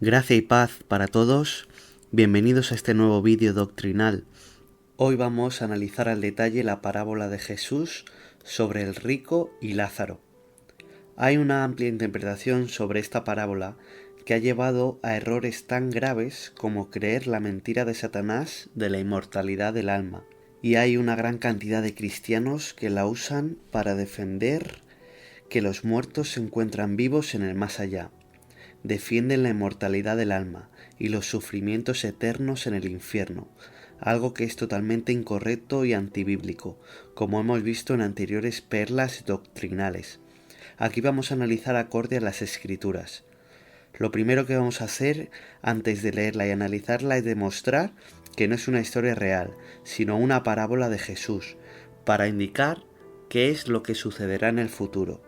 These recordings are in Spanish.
Gracia y paz para todos, bienvenidos a este nuevo vídeo doctrinal. Hoy vamos a analizar al detalle la parábola de Jesús sobre el rico y Lázaro. Hay una amplia interpretación sobre esta parábola que ha llevado a errores tan graves como creer la mentira de Satanás de la inmortalidad del alma. Y hay una gran cantidad de cristianos que la usan para defender que los muertos se encuentran vivos en el más allá. Defienden la inmortalidad del alma y los sufrimientos eternos en el infierno, algo que es totalmente incorrecto y antibíblico, como hemos visto en anteriores perlas doctrinales. Aquí vamos a analizar acorde a las Escrituras. Lo primero que vamos a hacer antes de leerla y analizarla es demostrar que no es una historia real, sino una parábola de Jesús, para indicar qué es lo que sucederá en el futuro.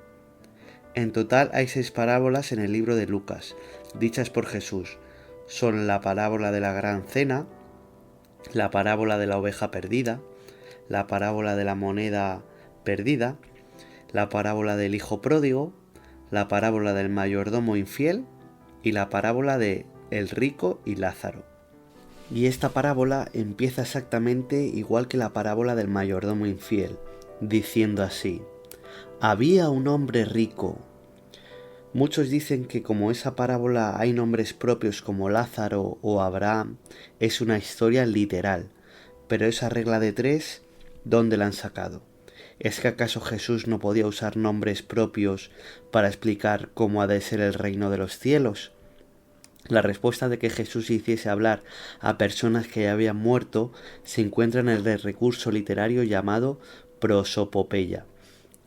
En total hay 6 parábolas en el libro de Lucas, dichas por Jesús. Son la parábola de la gran cena, la parábola de la oveja perdida, la parábola de la moneda perdida, la parábola del hijo pródigo, la parábola del mayordomo infiel y la parábola de el rico y Lázaro. Y esta parábola empieza exactamente igual que la parábola del mayordomo infiel, diciendo así: había un hombre rico. Muchos dicen que como esa parábola hay nombres propios como Lázaro o Abraham, es una historia literal. Pero esa regla de 3, ¿dónde la han sacado? ¿Es que acaso Jesús no podía usar nombres propios para explicar cómo ha de ser el reino de los cielos? La respuesta de que Jesús hiciese hablar a personas que ya habían muerto se encuentra en el recurso literario llamado prosopopeya,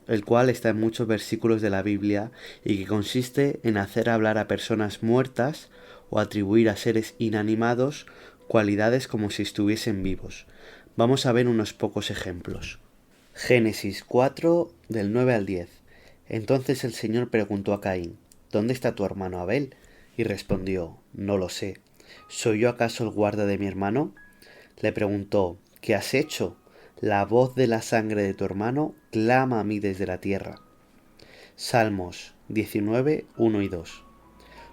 el cual está en muchos versículos de la Biblia y que consiste en hacer hablar a personas muertas o atribuir a seres inanimados cualidades como si estuviesen vivos. Vamos a ver unos pocos ejemplos. Génesis 4, del 9 al 10. Entonces el Señor preguntó a Caín: ¿dónde está tu hermano Abel? Y respondió: no lo sé. ¿Soy yo acaso el guarda de mi hermano? Le preguntó: ¿qué has hecho? La voz de la sangre de tu hermano clama a mí desde la tierra. Salmos 19, 1 y 2.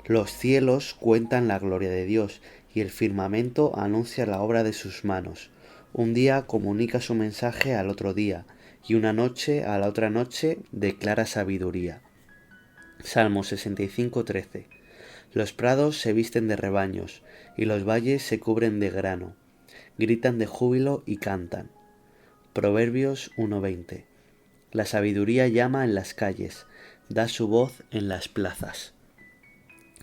Los cielos cuentan la gloria de Dios y el firmamento anuncia la obra de sus manos. Un día comunica su mensaje al otro día y una noche a la otra noche declara sabiduría. Salmo 65, 13. Los prados se visten de rebaños y los valles se cubren de grano. Gritan de júbilo y cantan. Proverbios 1:20. La sabiduría llama en las calles, da su voz en las plazas.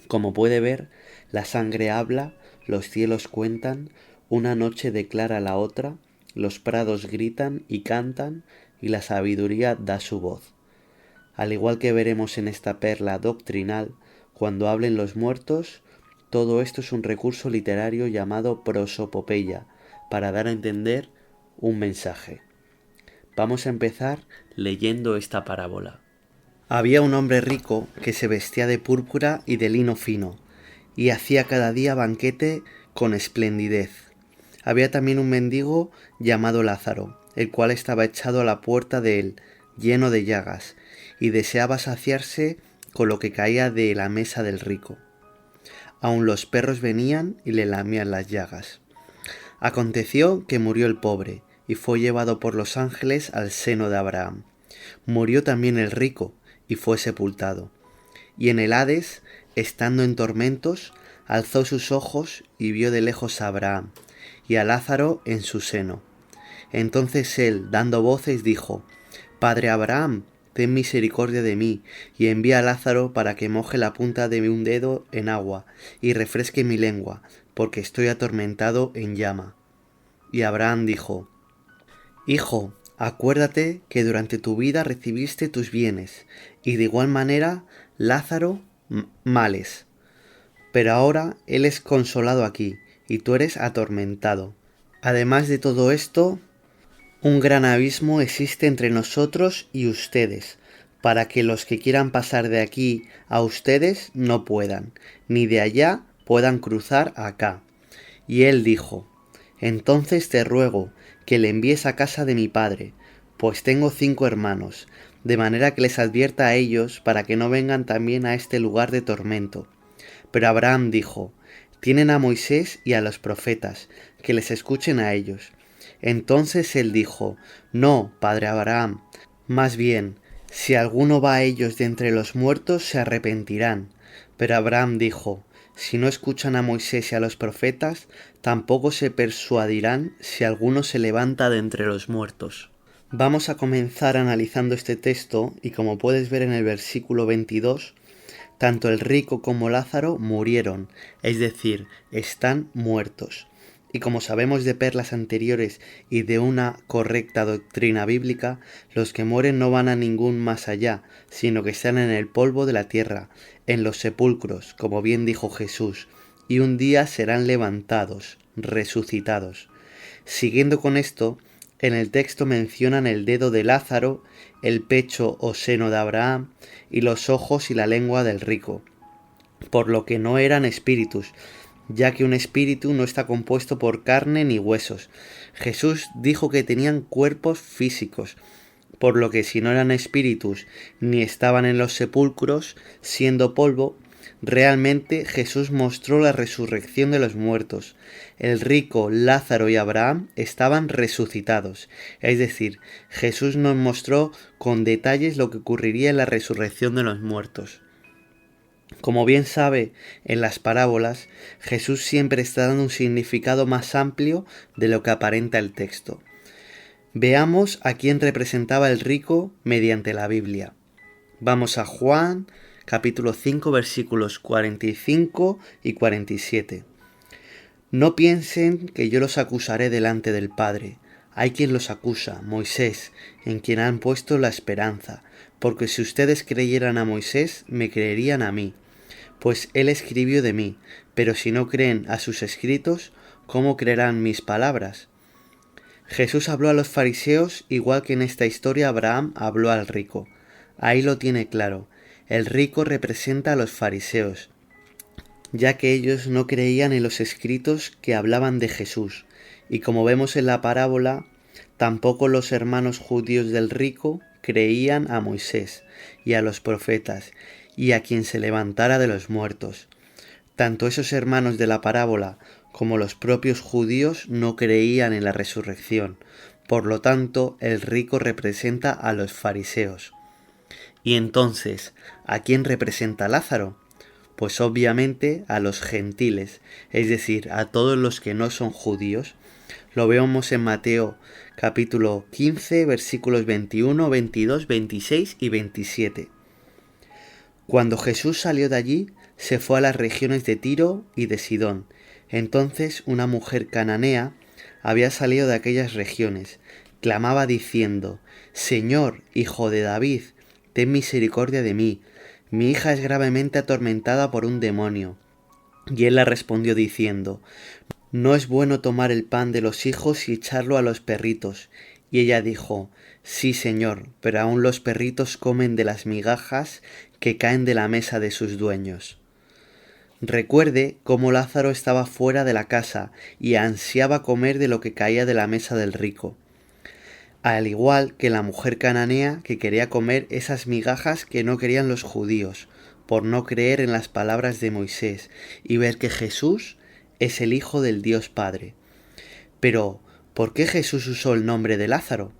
Como puede ver, la sangre habla, los cielos cuentan, una noche declara la otra, los prados gritan y cantan, y la sabiduría da su voz. Al igual que veremos en esta perla doctrinal, cuando hablen los muertos, todo esto es un recurso literario llamado prosopopeya, para dar a entender un mensaje. Vamos a empezar leyendo esta parábola. Había un hombre rico que se vestía de púrpura y de lino fino, y hacía cada día banquete con esplendidez. Había también un mendigo llamado Lázaro, el cual estaba echado a la puerta de él, lleno de llagas, y deseaba saciarse con lo que caía de la mesa del rico. Aun los perros venían y le lamían las llagas. Aconteció que murió el pobre, y fue llevado por los ángeles al seno de Abraham. Murió también el rico, y fue sepultado. Y en el Hades, estando en tormentos, alzó sus ojos y vio de lejos a Abraham, y a Lázaro en su seno. Entonces él, dando voces, dijo: Padre Abraham, ten misericordia de mí, y envía a Lázaro para que moje la punta de un dedo en agua, y refresque mi lengua, porque estoy atormentado en llama. Y Abraham dijo: Hijo, acuérdate que durante tu vida recibiste tus bienes, y de igual manera Lázaro males. Pero ahora él es consolado aquí, y tú eres atormentado. Además de todo esto, un gran abismo existe entre nosotros y ustedes, para que los que quieran pasar de aquí a ustedes no puedan, ni de allá puedan cruzar acá. Y él dijo: Entonces te ruego que le envíes a casa de mi padre, pues tengo 5 hermanos, de manera que les advierta a ellos para que no vengan también a este lugar de tormento. Pero Abraham dijo: tienen a Moisés y a los profetas, que les escuchen a ellos. Entonces él dijo: no, padre Abraham, más bien, si alguno va a ellos de entre los muertos, se arrepentirán. Pero Abraham dijo: si no escuchan a Moisés y a los profetas, tampoco se persuadirán si alguno se levanta de entre los muertos. Vamos a comenzar analizando este texto y, como puedes ver en el versículo 22, tanto el rico como Lázaro murieron, es decir, están muertos. Y como sabemos de perlas anteriores y de una correcta doctrina bíblica, los que mueren no van a ningún más allá, sino que están en el polvo de la tierra, en los sepulcros, como bien dijo Jesús, y un día serán levantados, resucitados. Siguiendo con esto, en el texto mencionan el dedo de Lázaro, el pecho o seno de Abraham, y los ojos y la lengua del rico, por lo que no eran espíritus, ya que un espíritu no está compuesto por carne ni huesos. Jesús dijo que tenían cuerpos físicos, por lo que si no eran espíritus ni estaban en los sepulcros, siendo polvo, realmente Jesús mostró la resurrección de los muertos. El rico, Lázaro y Abraham estaban resucitados, es decir, Jesús nos mostró con detalles lo que ocurriría en la resurrección de los muertos. Como bien sabe, en las parábolas, Jesús siempre está dando un significado más amplio de lo que aparenta el texto. Veamos a quién representaba el rico mediante la Biblia. Vamos a Juan, capítulo 5, versículos 45 y 47. No piensen que yo los acusaré delante del Padre. Hay quien los acusa, Moisés, en quien han puesto la esperanza, porque si ustedes creyeran a Moisés, me creerían a mí, pues él escribió de mí, pero si no creen a sus escritos, ¿cómo creerán mis palabras? Jesús habló a los fariseos igual que en esta historia Abraham habló al rico. Ahí lo tiene claro, el rico representa a los fariseos, ya que ellos no creían en los escritos que hablaban de Jesús, y como vemos en la parábola, tampoco los hermanos judíos del rico creían a Moisés y a los profetas, y a quien se levantara de los muertos. Tanto esos hermanos de la parábola como los propios judíos no creían en la resurrección. Por lo tanto, el rico representa a los fariseos. Y entonces, ¿a quién representa Lázaro? Pues obviamente a los gentiles, es decir, a todos los que no son judíos. Lo vemos en Mateo capítulo 15, versículos 21, 22, 26 y 27. Cuando Jesús salió de allí, se fue a las regiones de Tiro y de Sidón. Entonces una mujer cananea había salido de aquellas regiones. Clamaba diciendo: Señor, hijo de David, ten misericordia de mí. Mi hija es gravemente atormentada por un demonio. Y él la respondió diciendo: No es bueno tomar el pan de los hijos y echarlo a los perritos. Y ella dijo: Sí, Señor, pero aún los perritos comen de las migajas que caen de la mesa de sus dueños. Recuerde cómo Lázaro estaba fuera de la casa y ansiaba comer de lo que caía de la mesa del rico, al igual que la mujer cananea que quería comer esas migajas que no querían los judíos, por no creer en las palabras de Moisés y ver que Jesús es el Hijo del Dios Padre. Pero, ¿por qué Jesús usó el nombre de Lázaro?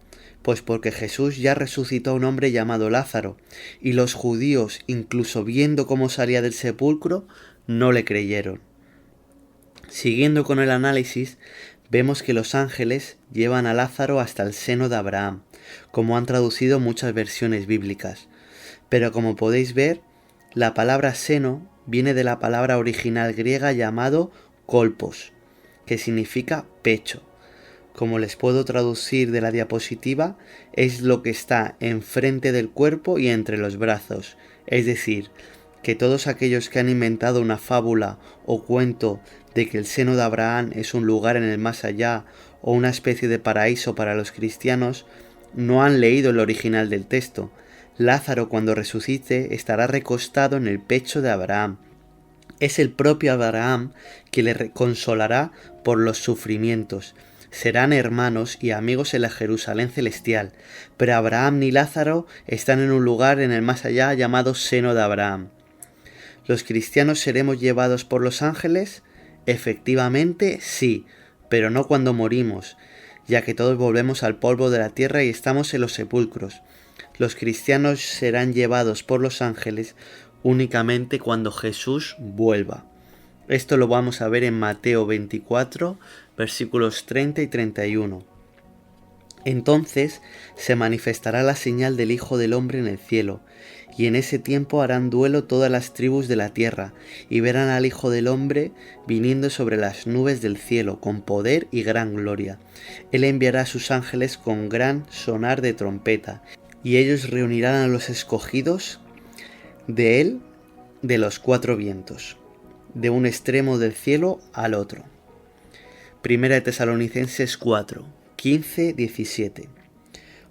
Pues porque Jesús ya resucitó a un hombre llamado Lázaro, y los judíos, incluso viendo cómo salía del sepulcro, no le creyeron. Siguiendo con el análisis, vemos que los ángeles llevan a Lázaro hasta el seno de Abraham, como han traducido muchas versiones bíblicas. Pero como podéis ver, la palabra seno viene de la palabra original griega llamado kolpos, que significa pecho. Como les puedo traducir de la diapositiva, es lo que está enfrente del cuerpo y entre los brazos, es decir, que todos aquellos que han inventado una fábula o cuento de que el seno de Abraham es un lugar en el más allá o una especie de paraíso para los cristianos, no han leído el original del texto. Lázaro, cuando resucite, estará recostado en el pecho de Abraham. Es el propio Abraham que le consolará por los sufrimientos. Serán hermanos y amigos en la Jerusalén celestial, pero Abraham ni Lázaro están en un lugar en el más allá llamado seno de Abraham. ¿Los cristianos seremos llevados por los ángeles? Efectivamente, sí, pero no cuando morimos, ya que todos volvemos al polvo de la tierra y estamos en los sepulcros. Los cristianos serán llevados por los ángeles únicamente cuando Jesús vuelva. Esto lo vamos a ver en Mateo 24, versículos 30 y 31. Entonces se manifestará la señal del Hijo del Hombre en el cielo, y en ese tiempo harán duelo todas las tribus de la tierra, y verán al Hijo del Hombre viniendo sobre las nubes del cielo, con poder y gran gloria. Él enviará a sus ángeles con gran sonar de trompeta, y ellos reunirán a los escogidos de él de los cuatro vientos, de un extremo del cielo al otro. Primera de Tesalonicenses 4, 15, 17.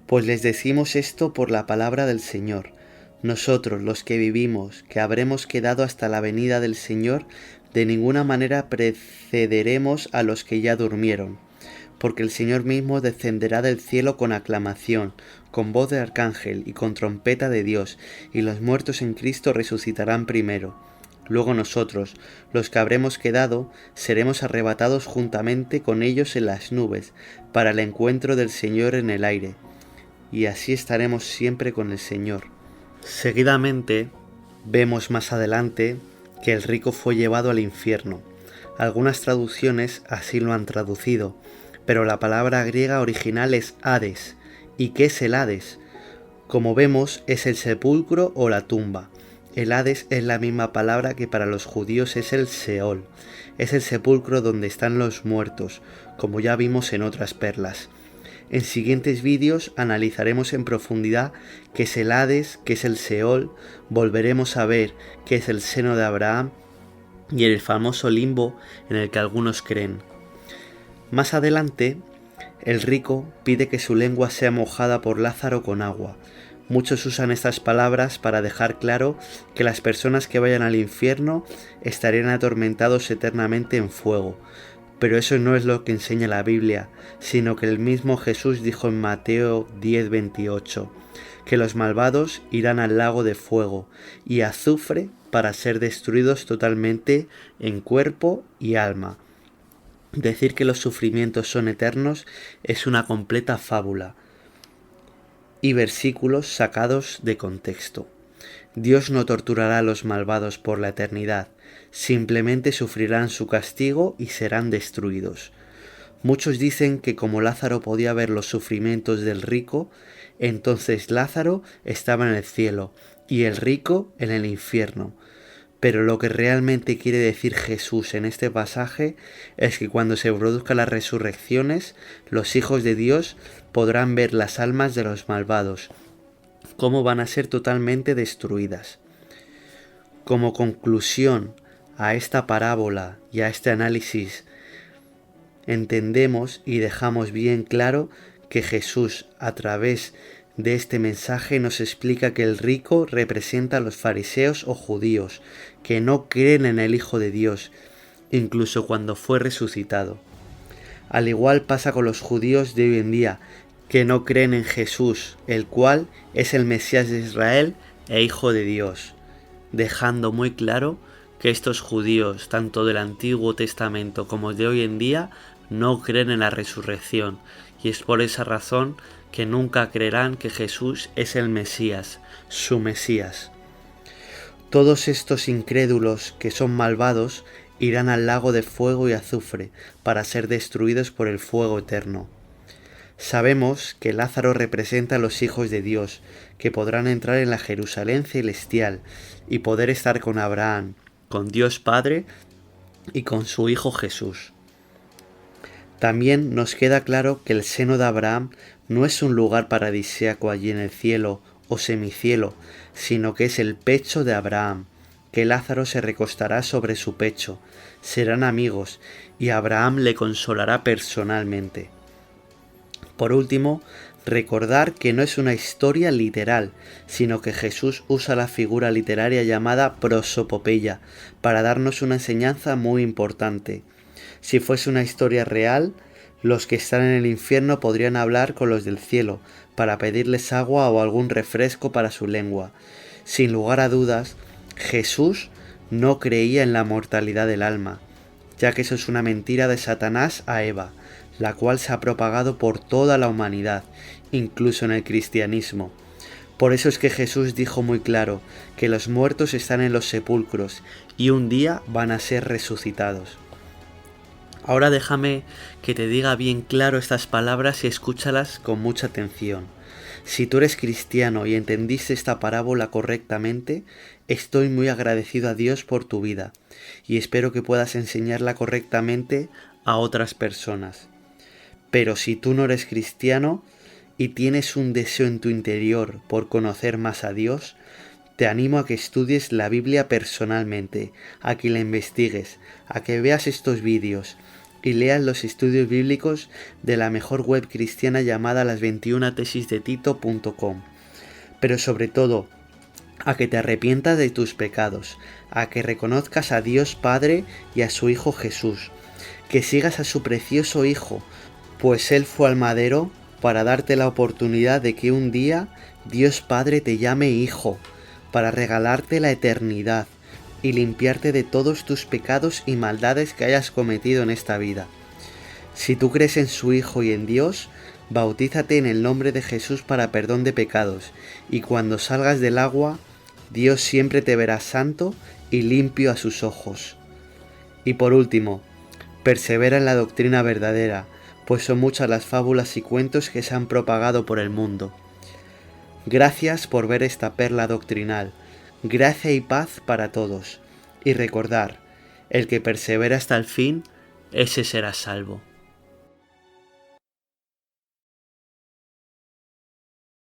Pues les decimos esto por la palabra del Señor. Nosotros, los que vivimos, que habremos quedado hasta la venida del Señor, de ninguna manera precederemos a los que ya durmieron, porque el Señor mismo descenderá del cielo con aclamación, con voz de arcángel y con trompeta de Dios, y los muertos en Cristo resucitarán primero. Luego nosotros, los que habremos quedado, seremos arrebatados juntamente con ellos en las nubes, para el encuentro del Señor en el aire, y así estaremos siempre con el Señor. Seguidamente, vemos más adelante que el rico fue llevado al infierno. Algunas traducciones así lo han traducido, pero la palabra griega original es Hades. ¿Y qué es el Hades? Como vemos, es el sepulcro o la tumba. El Hades es la misma palabra que para los judíos es el Seol. Es el sepulcro donde están los muertos, como ya vimos en otras perlas. En siguientes vídeos analizaremos en profundidad qué es el Hades, qué es el Seol, volveremos a ver qué es el seno de Abraham y el famoso limbo en el que algunos creen. Más adelante, el rico pide que su lengua sea mojada por Lázaro con agua. Muchos usan estas palabras para dejar claro que las personas que vayan al infierno estarían atormentados eternamente en fuego. Pero eso no es lo que enseña la Biblia, sino que el mismo Jesús dijo en Mateo 10:28, que los malvados irán al lago de fuego y azufre para ser destruidos totalmente en cuerpo y alma. Decir que los sufrimientos son eternos es una completa fábula y versículos sacados de contexto. Dios no torturará a los malvados por la eternidad, simplemente sufrirán su castigo y serán destruidos. Muchos dicen que como Lázaro podía ver los sufrimientos del rico, entonces Lázaro estaba en el cielo y el rico en el infierno. Pero lo que realmente quiere decir Jesús en este pasaje es que cuando se produzcan las resurrecciones, los hijos de Dios podrán ver las almas de los malvados, cómo van a ser totalmente destruidas. Como conclusión a esta parábola y a este análisis, entendemos y dejamos bien claro que Jesús, a través de este mensaje, nos explica que el rico representa a los fariseos o judíos que no creen en el Hijo de Dios, incluso cuando fue resucitado. Al igual pasa con los judíos de hoy en día, que no creen en Jesús, el cual es el Mesías de Israel e Hijo de Dios, dejando muy claro que estos judíos, tanto del Antiguo Testamento como de hoy en día, no creen en la resurrección, y es por esa razón que nunca creerán que Jesús es el Mesías, su Mesías. Todos estos incrédulos que son malvados irán al lago de fuego y azufre para ser destruidos por el fuego eterno. Sabemos que Lázaro representa a los hijos de Dios, que podrán entrar en la Jerusalén celestial y poder estar con Abraham, con Dios Padre y con su Hijo Jesús. También nos queda claro que el seno de Abraham no es un lugar paradisíaco allí en el cielo o semicielo, sino que es el pecho de Abraham, que Lázaro se recostará sobre su pecho, serán amigos y Abraham le consolará personalmente. Por último, recordar que no es una historia literal, sino que Jesús usa la figura literaria llamada prosopopeya para darnos una enseñanza muy importante. Si fuese una historia real, los que están en el infierno podrían hablar con los del cielo para pedirles agua o algún refresco para su lengua. Sin lugar a dudas, Jesús no creía en la mortalidad del alma, ya que eso es una mentira de Satanás a Eva, la cual se ha propagado por toda la humanidad, incluso en el cristianismo. Por eso es que Jesús dijo muy claro que los muertos están en los sepulcros y un día van a ser resucitados. Ahora déjame que te diga bien claro estas palabras y escúchalas con mucha atención. Si tú eres cristiano y entendiste esta parábola correctamente, estoy muy agradecido a Dios por tu vida y espero que puedas enseñarla correctamente a otras personas. Pero si tú no eres cristiano y tienes un deseo en tu interior por conocer más a Dios, te animo a que estudies la Biblia personalmente, a que la investigues, a que veas estos vídeos y leas los estudios bíblicos de la mejor web cristiana llamada las21tesisdetito.com. Pero sobre todo, a que te arrepientas de tus pecados, a que reconozcas a Dios Padre y a su Hijo Jesús, que sigas a su precioso Hijo, pues Él fue al madero para darte la oportunidad de que un día Dios Padre te llame Hijo, para regalarte la eternidad y limpiarte de todos tus pecados y maldades que hayas cometido en esta vida. Si tú crees en su Hijo y en Dios, bautízate en el nombre de Jesús para perdón de pecados, y cuando salgas del agua, Dios siempre te verá santo y limpio a sus ojos. Y por último, persevera en la doctrina verdadera, pues son muchas las fábulas y cuentos que se han propagado por el mundo. Gracias por ver esta perla doctrinal. Gracia y paz para todos. Y recordar, el que persevera hasta el fin, ese será salvo.